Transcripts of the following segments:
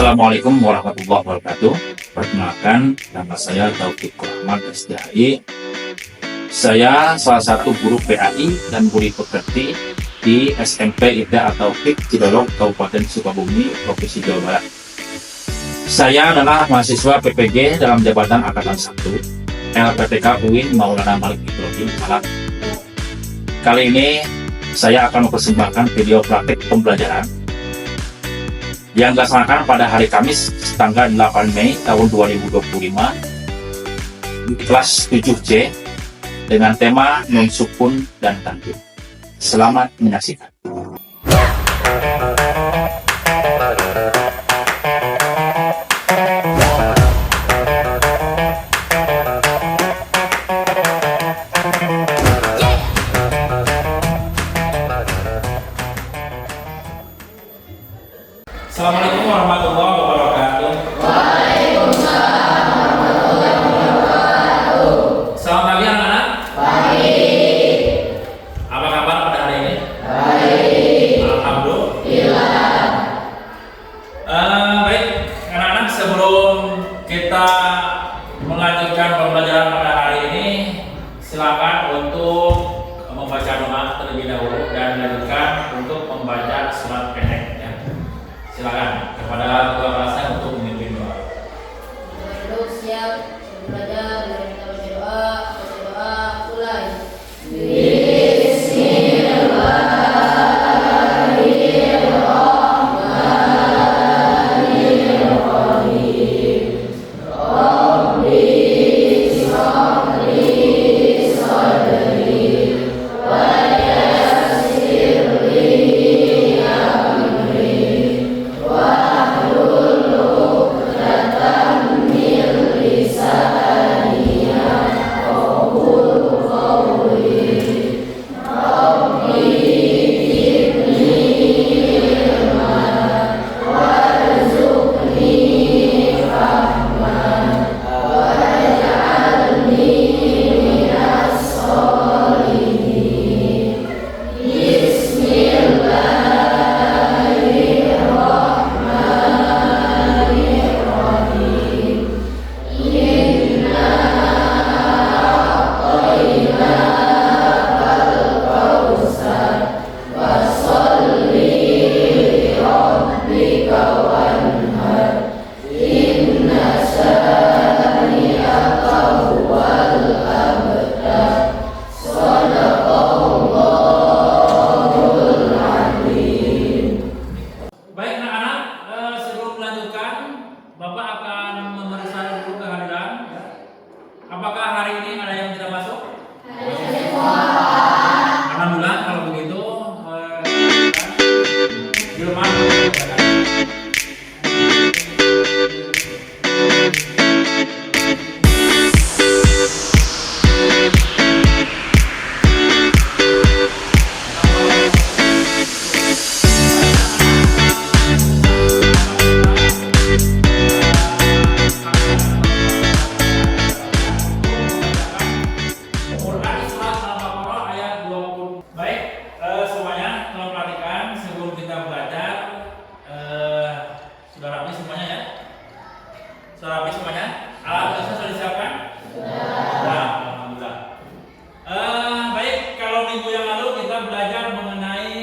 Assalamualaikum warahmatullahi wabarakatuh. Perkenalkan, nama saya Taufik Rahmat SDHI. Saya salah satu guru PAI dan budi pekerti di SMP Ibda atau PIK Cidolog, Kabupaten Sukabumi, Provinsi Jawa Barat. Saya adalah mahasiswa PPG dalam jabatan Angkatan 1 LPTK UIN Maulana Malik Ibrahim Malang. Kali ini saya akan mempersembahkan video praktik pembelajaran yang dilaksanakan pada hari Kamis tanggal 8 Mei tahun 2025 di kelas 7C dengan tema nun sukun dan tanwin. Selamat menyaksikan. Assalamualaikum warahmatullahi wabarakatuh. Waalaikumsalam warahmatullahi wabarakatuh. Selamat pagi anak-anak. Baik. Apa kabar pada hari ini? Baik. Alhamdulillah. Baik anak-anak, sebelum kita melanjutkan pembelajaran pada hari ini, silakan untuk membaca doa terlebih dahulu dan lanjutkan untuk membaca surat pendek. Silakan kepada ketua kelasnya untuk memimpin doa. Duduk siap, belajar, dan kita baca doa, mulai. Baik anak-anak, sebelum melanjutkan, Bapak akan memeriksa dulu kehadiran. Apakah hari ini ada yang tidak masuk? Alhamdulillah, kalau begitu, Gilman. Quran surat Al-Baqarah ayat 20. Baik, semuanya tolong perhatikan sebelum kita belajar. Sudah rapi semuanya ya? Sudah rapi semuanya? Alat tulisnya sudah disiapkan? Sudah. Alhamdulillah. Baik, kalau minggu yang lalu kita belajar mengenai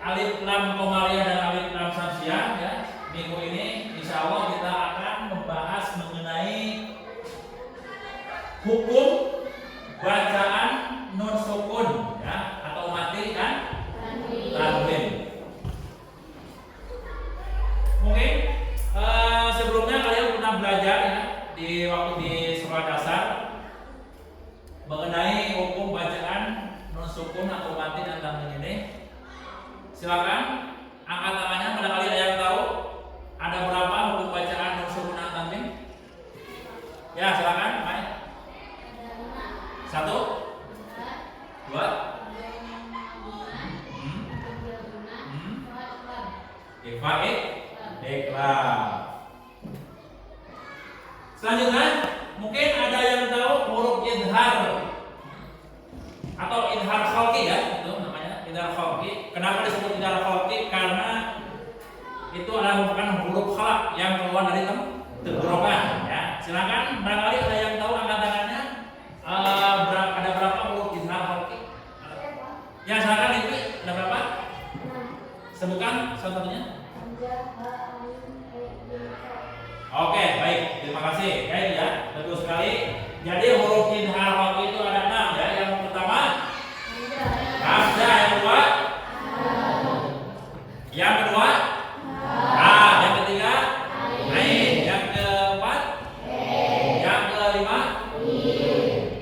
alif lam komariah dan alif lam samsiah ya. Minggu ini insya Allah kita akan membahas mengenai hukum bacaan nun sukun ya, atau mati dan tanwin. Mungkin sebelumnya kalian pernah belajar ya, di waktu di sekolah dasar mengenai hukum bacaan nun sukun atau mati dan tanwin ini. Silakan angkat tangannya barangkali ada yang tahu ada berapa hukum bacaan nun sukun dan tanwin. Ya silakan, Mai. 1, 2, Iqlam. Selanjutnya, mungkin ada yang tahu huruf idhar atau idhar khalqi ya, itu namanya idhar khalqi. Kenapa disebut idhar khalqi? Karena itu adalah merupakan huruf khalaq yang keluar dari tenggorokan. Ya, silakan barangkali ada yang tahu angkat tangannya. Ada berapa huruf izhar halqi? Ya, silakan Ibu, ada berapa? Sebutkan salah satunya. Oke, baik, terima kasih. Baik ya, betul sekali. Jadi huruf izhar halqi itu ada 6 ya. Yang pertama hamzah, yang kedua yang ketiga ain, yang keempat yang kelima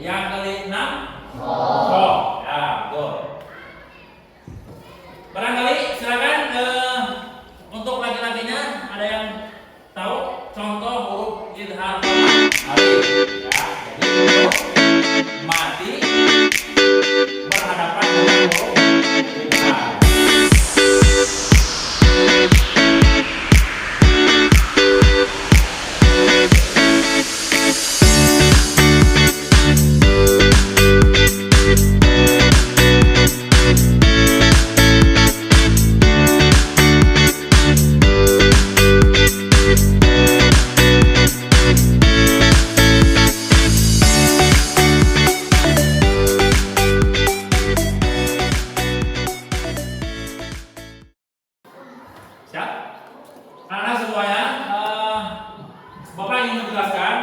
yang keenam kha. Ya, betul. Barangkali silakan untuk laki-lakinya ada yang tahu contoh huruf izhar alif. Ya, jadi huruf mati berhadapan dengan huruf izhar. Siap? Anak semuanya, Bapak ingin menjelaskan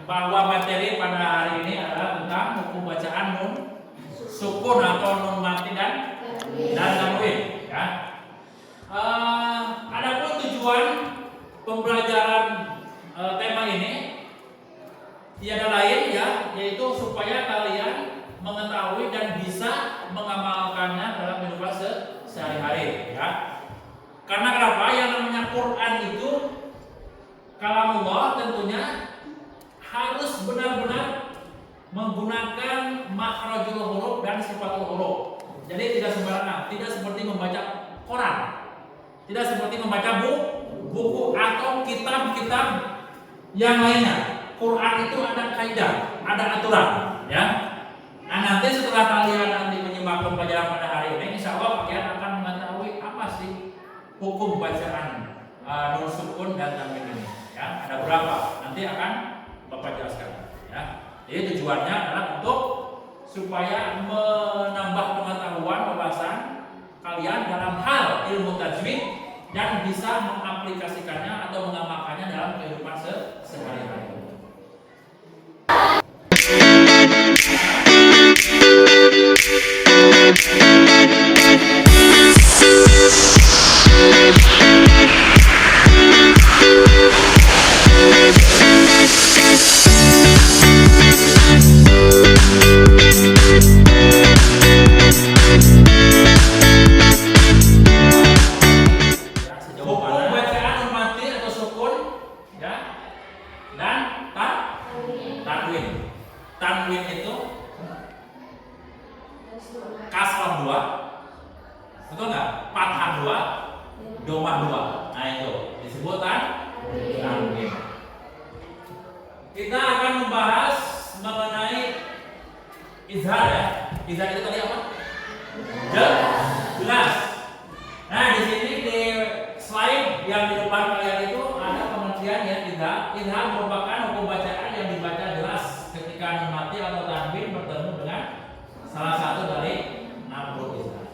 bahwa materi pada hari ini adalah tentang hukum bacaan nun sukun atau nun mati dan tanwin. Ya. Adapun tujuan pembelajaran tema ini tiada lain ya, yaitu supaya kalian mengetahui dan bisa mengamalkannya dalam kehidupan sehari-hari. Ya. Karena kenapa? Yang namanya Quran itu kalamullah tentunya harus benar-benar menggunakan makhrajul huruf dan sifatul huruf. Jadi tidak sembarangan, tidak seperti membaca Quran, tidak seperti membaca buku atau kitab-kitab yang lainnya. Quran itu ada kaidah, ada aturan, ya. Nah, nanti setelah kalian menyimak pembelajaran pada hari ini, insya Allah kalian akan mengetahui apa sih hukum bacaan nun sukun dan tanwin ini. Ya, ada berapa? Nanti akan Bapak jelaskan. Ya. Jadi tujuannya adalah untuk supaya menambah pengetahuan wawasan kalian dalam hal ilmu tajwid dan bisa mengaplikasikannya atau mengamalkannya dalam kehidupan sehari-hari. Hukum bacaan nun mati atau sukun, ya, dan tanwin. Tanwin itu kasrah 2, betul nggak? Fathah 2, domah 2. Nah itu disebut tanwin. Kita akan membahas mengenai izhar ya. Izhar itu tadi apa? Jelas. Nah di sini di slide yang di depan kalian itu ada pengertian ya izhar. Izhar merupakan hukum bacaan yang dibaca jelas ketika nun mati atau tanwin bertemu dengan salah satu dari 6 huruf izhar.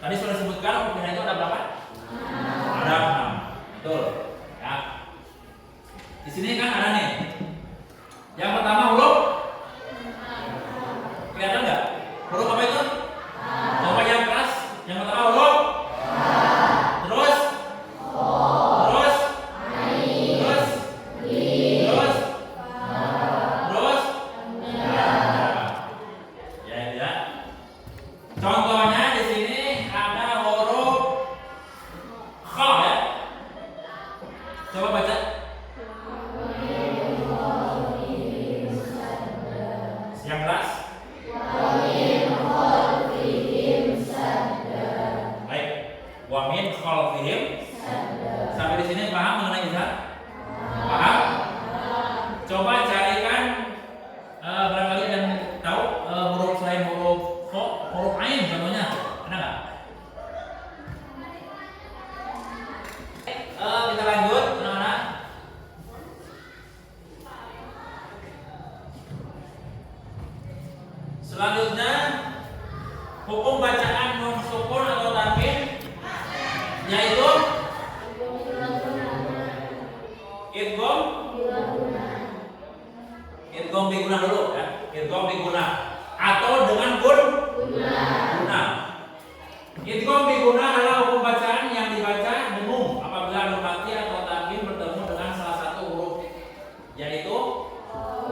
Tadi sudah disebutkan hukumnya itu ada berapa? Ada 6. Betul. Ya. Di sini kan ada nih. Yang pertama huruf. Kelihatan nggak? Huruf apa itu? Coba yang keras. Yang pertama huruf. Terus. Terus. Terus. Terus. Terus. Ya, ya. Contohnya di sini ada huruf Idgham diguna adalah hukum bacaan yang dibaca dengung apabila nun mati atau tanwin bertemu dengan salah satu huruf, yaitu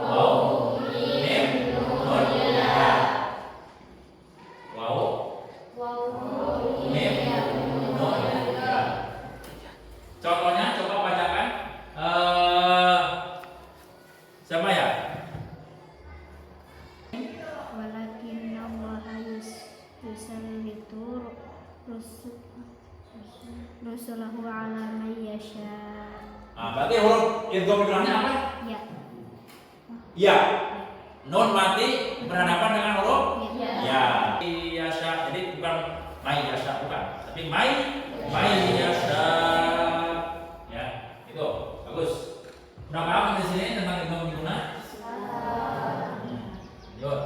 waw, mim, nun, ya. Waw, mim, nun, ya. Contohnya coba bacakan. Siapa ya? Walakin Allah yusallitu rusulahu ala man yasha. Berarti huruf idgham jumlahnya apa? Ya. Ya. Nun mati berhadapan dengan huruf Ya. ya. Yasha. Jadi bukan mai yasha, bukan, tapi mai yasha. Ya, itu bagus. Udah paham di sini tentang idgham jumlah? Yuk.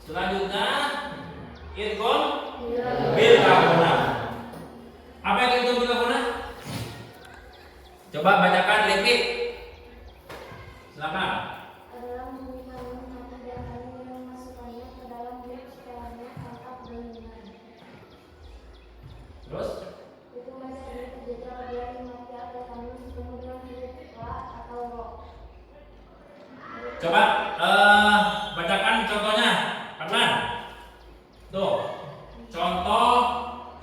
Selanjutnya idgham bil ghainah. Apa itu idgham bil ghainah? Coba bacakan, repeat. Silakan. Adalah menghilangkan kata dalam yang memasukkannya ke dalam huruf setelahnya angkat dengan. Terus Itu masih ada kejadian dari mati atau tanwin kemudian huruf la atau ro. coba bacakan contohnya, Adlan. Tuh, contoh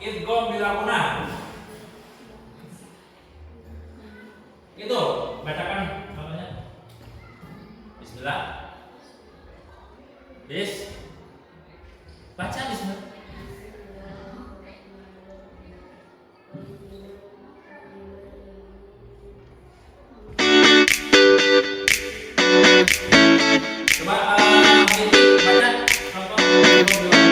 idgham bil ghainah. Itu, bacakan contohnya. Bismillah. Baca bismillah. Coba baca contoh idgham bil ghainah.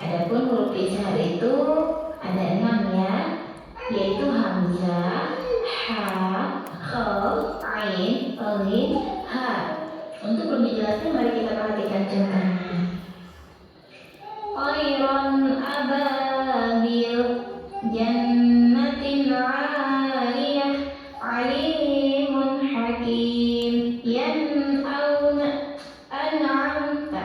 Adapun huruf izhar itu ada 6 ya, yaitu hamzah, ha, kha, ain, ghin, ha. Untuk lebih jelasnya mari kita perhatikan contohnya. Khairan ababil jannatin 'aliyah, alimun hakim, yan'auna an'amta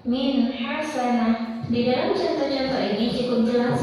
min hasanah. Di dalam contoh-contoh ini cukup jelas.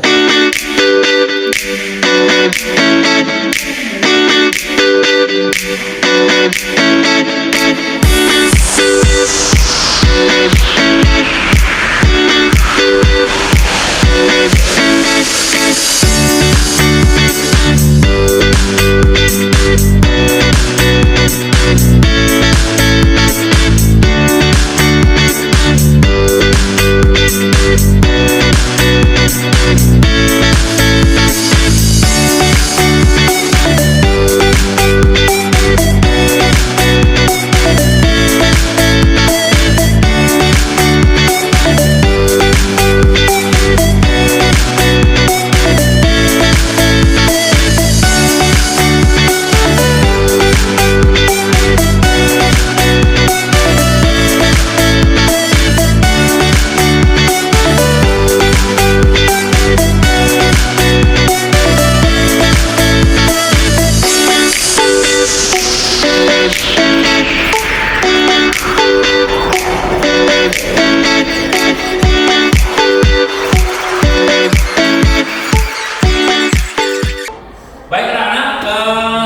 Baik anak-anak,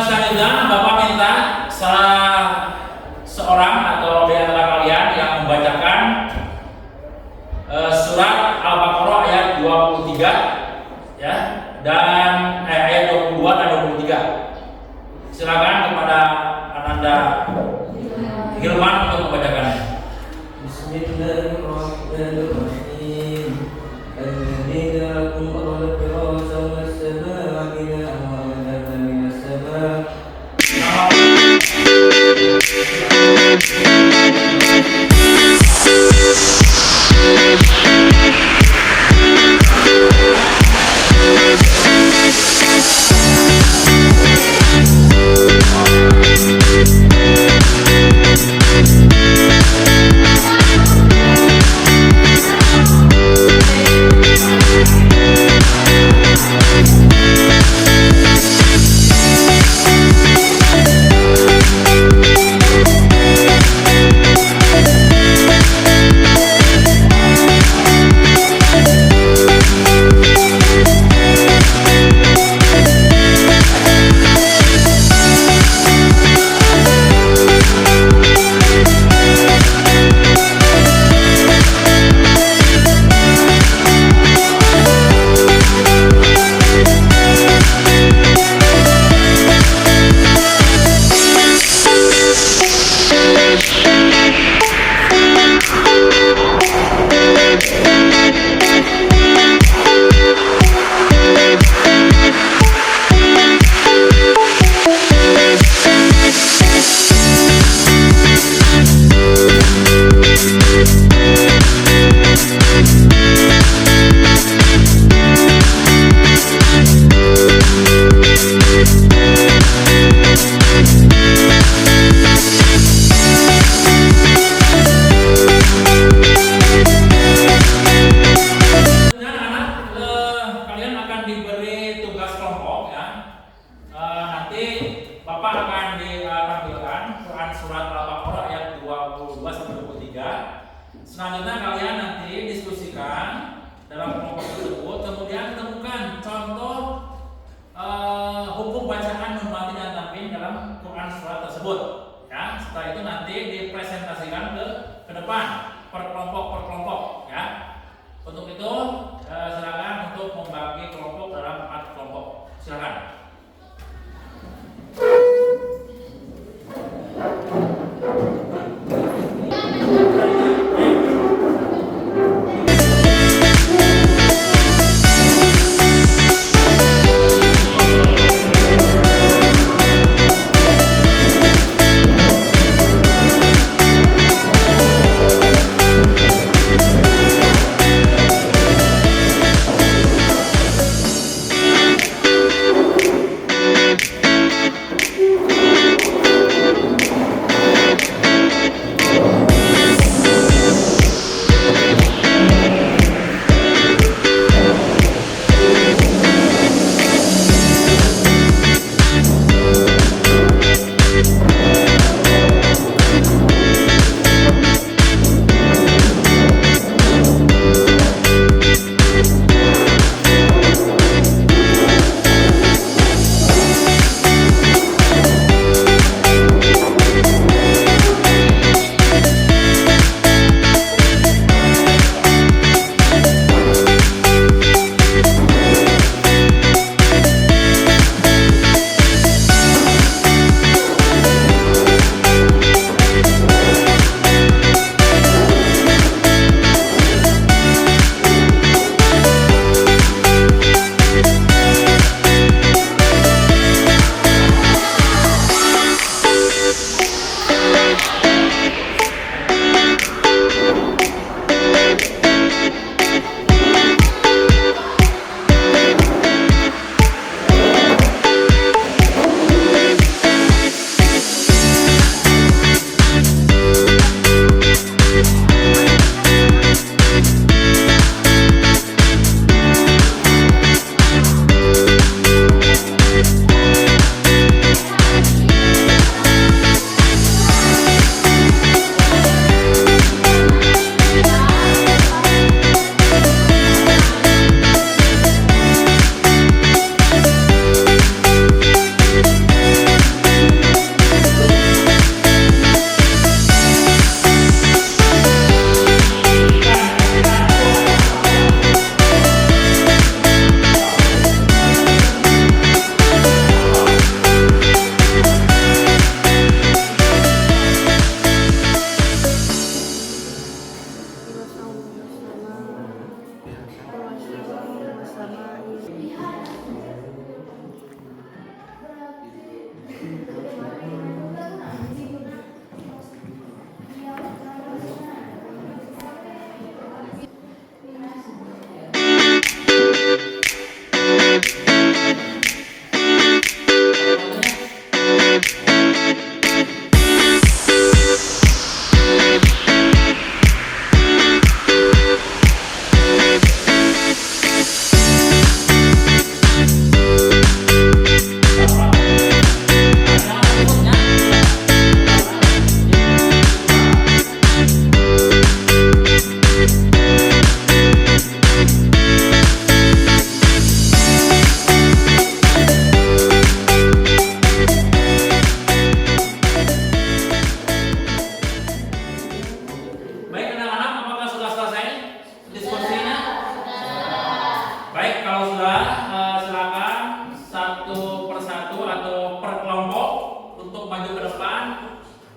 selanjutnya Bapak minta salah seorang atau di antara kalian yang membacakan surat Al-Baqarah ayat 23 ya, dan ayat 22 dan 23. Silakan kepada Ananda Hilman untuk membacakannya. Bismillahirrahmanirrahim. Alladzina lakum ardul firasa was samaa binaa wa nazala minas samaa. Nama Selanjutnya kalian nanti diskusikan dalam kelompok tersebut, kemudian temukan contoh hukum bacaan nun mati dan tanwin dalam Quran surat tersebut. Ya, setelah itu nanti dipresentasikan ke depan per kelompok ya. Untuk itu silakan untuk membagi kelompok dalam 4 kelompok. Silakan.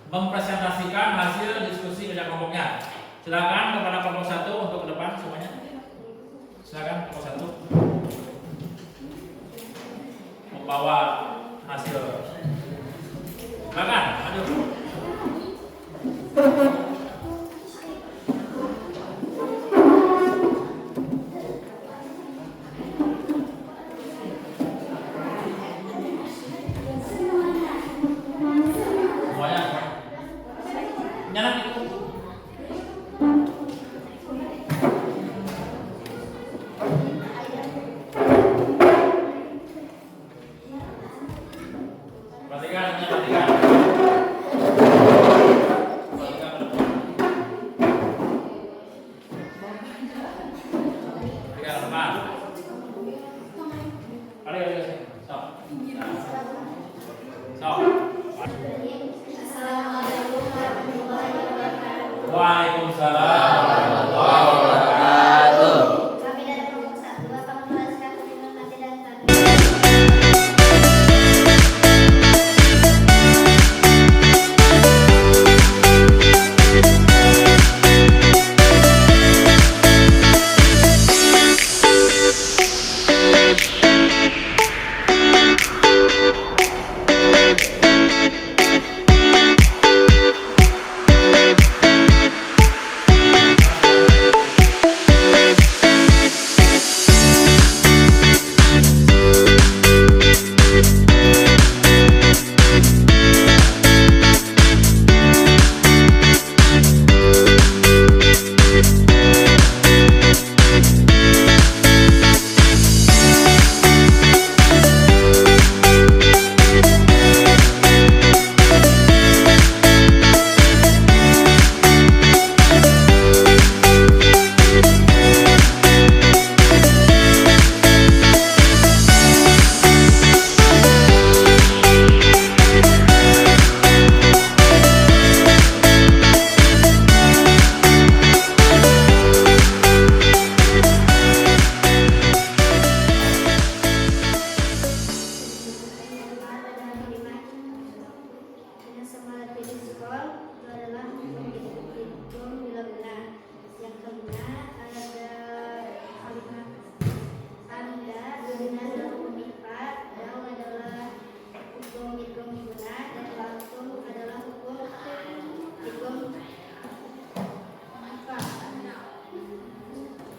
mempresentasikan hasil diskusi kerja kelompoknya. Silakan kepada kelompok 1 untuk ke depan semuanya. Silakan kelompok 1 membawa hasil. Silakan, maju. Perhatikan.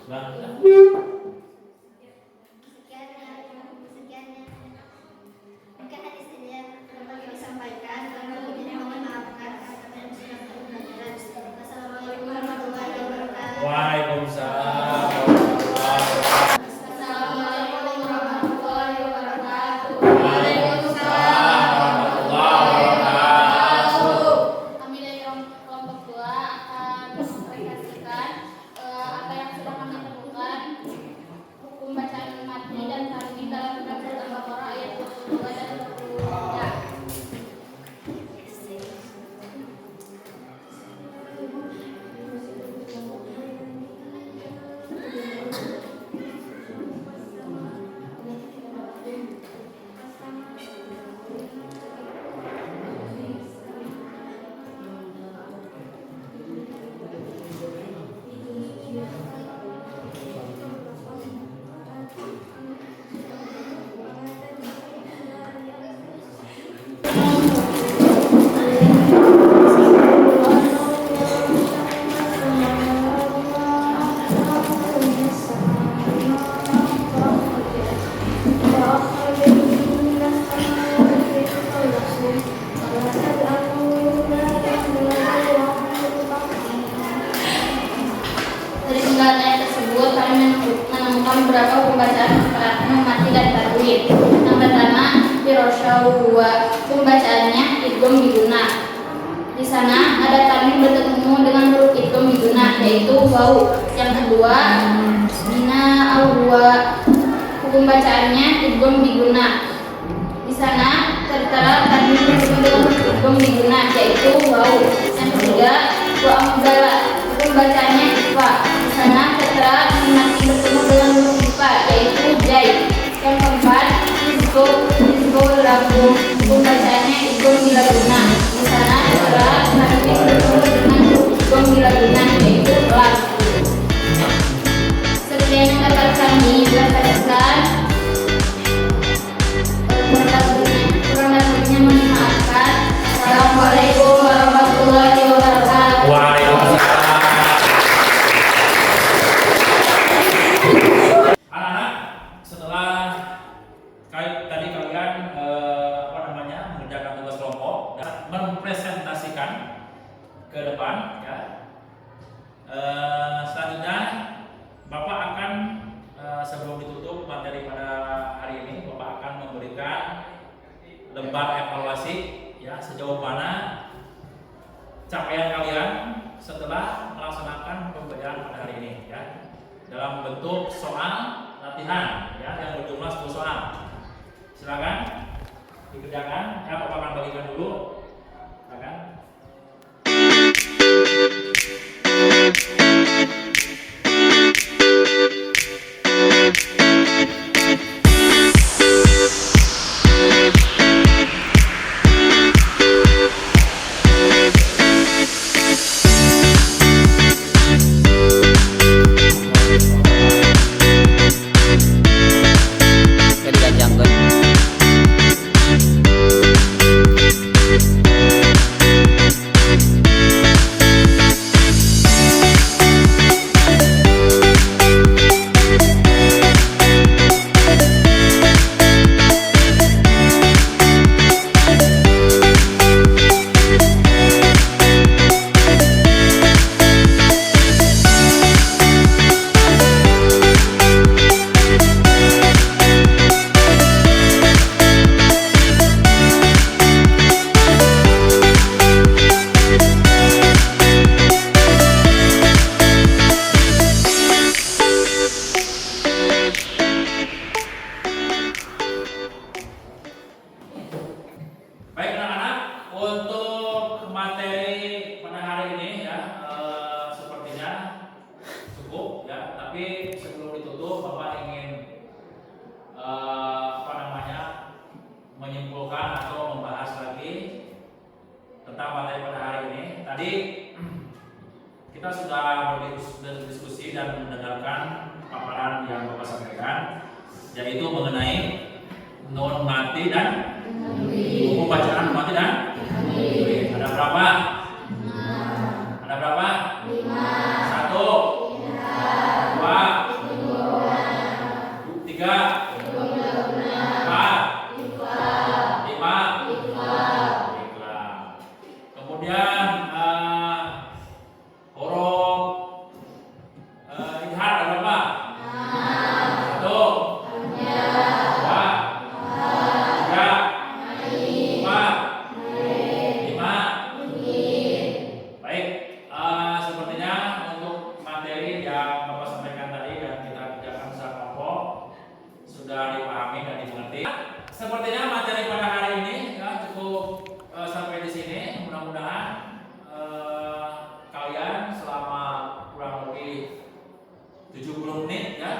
Sudah. Sekiannya. Mungkin hadis ini yang dapat disampaikan. Kalau begini mohon maafkan apa yang sudah kita belajar. Assalamualaikum warahmatullahi wabarakatuh. Waalaikumsalam. Assalamualaikum warahmatullahi wabarakatuh. Waalaikumsalam warahmatullahi wabarakatuh. Kami dari kelompok 2 akan merefleksikan apa yang sudah kami temukan, hukum bacaan mati dan tarmih dalam surat Al-Baqarah ayat 22 dan 23. Dari sembilan ayat tersebut kami menemukan beberapa hukum bacaan mati dan tajwid. Yang pertama, firasyawa, hukum bacaannya idgham biguna. Di sana ada tanwin bertemu dengan huruf idgham biguna, yaitu waw. Yang kedua, bina al-wa, hukum bacaannya idgham biguna. Di sana tertera tanwin bertemu dengan huruf idgham biguna, yaitu waw. Yang ketiga, wa amdala, hukum bacaannya ifa. Di sana tertera mati bertemu dengan huruf ifa, yaitu jai. Yang keempat, izgo lagu, hukum bacaannya izgo bilaguna. Di sana tertera mati bertemu dengan huruf izgo bilaguna, yaitu lam. Sekian yang dapat kami bacakan. Kurang lebihnya mohon dimaafkan. Assalamualaikum warahmatullahi wabarakatuh. Waalaikumsalam. Anak-anak, setelah tadi kalian mengerjakan tugas kelompok dan mempresentasikan ke depan, ya. Selanjutnya Bapak akan sebelum ditutup materi pada hari ini, Bapak akan memberikan lembar evaluasi, ya, sejauh mana capaian kalian setelah melaksanakan pembelajaran pada hari ini, ya, dalam bentuk soal latihan, ya, yang berjumlah 10 soal. Silakan dikerjakan, ya. Bapak akan bagikan dulu, silakan. Baik anak-anak, untuk materi pada hari ini, ya, sepertinya cukup, ya. Tapi sebelum ditutup, Bapak ingin menyimpulkan atau membahas lagi tentang materi pada hari ini. Tadi kita sudah berdiskusi dan mendengarkan paparan yang Bapak sampaikan, yaitu mengenai nun mati dan hukum bacaan mati dan ada berapa? Ada berapa? 1, 2, yang Bapak sampaikan tadi dan kita kerjakan secara kelompok sudah dipahami dan dimengerti. Sepertinya materi pada hari ini ya, cukup sampai di sini. Mudah-mudahan kalian selama kurang lebih 70 menit ya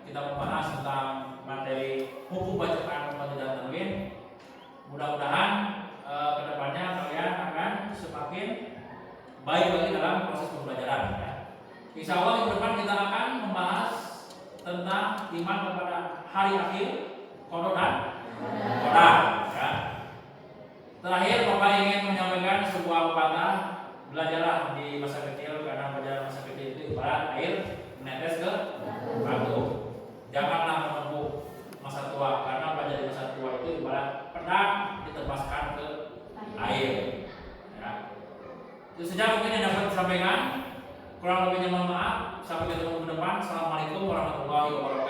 kita membahas tentang materi hukum bacaan membaca dan tanwin. Mudah-mudahan kedepannya kalian akan semakin baik lagi dalam proses pembelajaran. Ya. Insya Allah minggu depan kita akan membahas tentang iman kepada hari akhir, qada dan qadar. Ya. Terakhir, Bapak ingin menyampaikan sebuah pepatah, belajarlah di masa kecil karena belajar masa kecil itu ibarat air menetes ke batu. Janganlah menempuh masa tua karena belajar di masa tua itu ibarat pedang ditebaskan ke air. Ya. Itu saja mungkin yang dapat disampaikan. Kurang lebihnya mohon maaf. Sampai ketemu ke depan. Assalamualaikum warahmatullahi wabarakatuh.